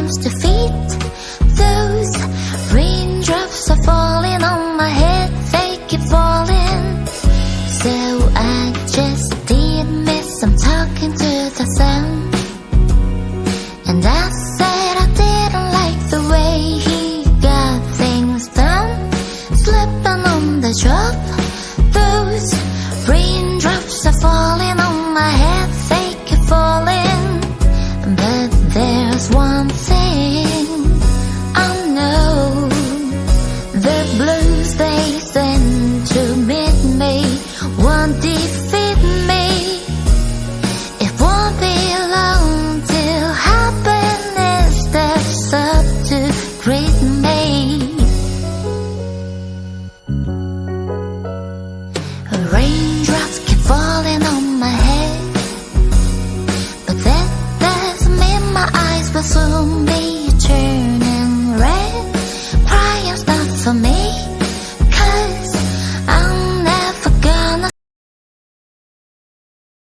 seems to fit. Those raindrops are falling on my head, they keep falling. So I just did me some talking to the sun, and I said I didn't like the way he got things done. Slipping on the drop, those raindrops are falling on my head, they keep falling. But there's one thing I know, the blues they send to meet me won't defeat me. It won't be long till happiness steps up to greet me. Raindrops keep falling on my head, but that doesn't mean my eyes will soon be turning red. Crying's not for me.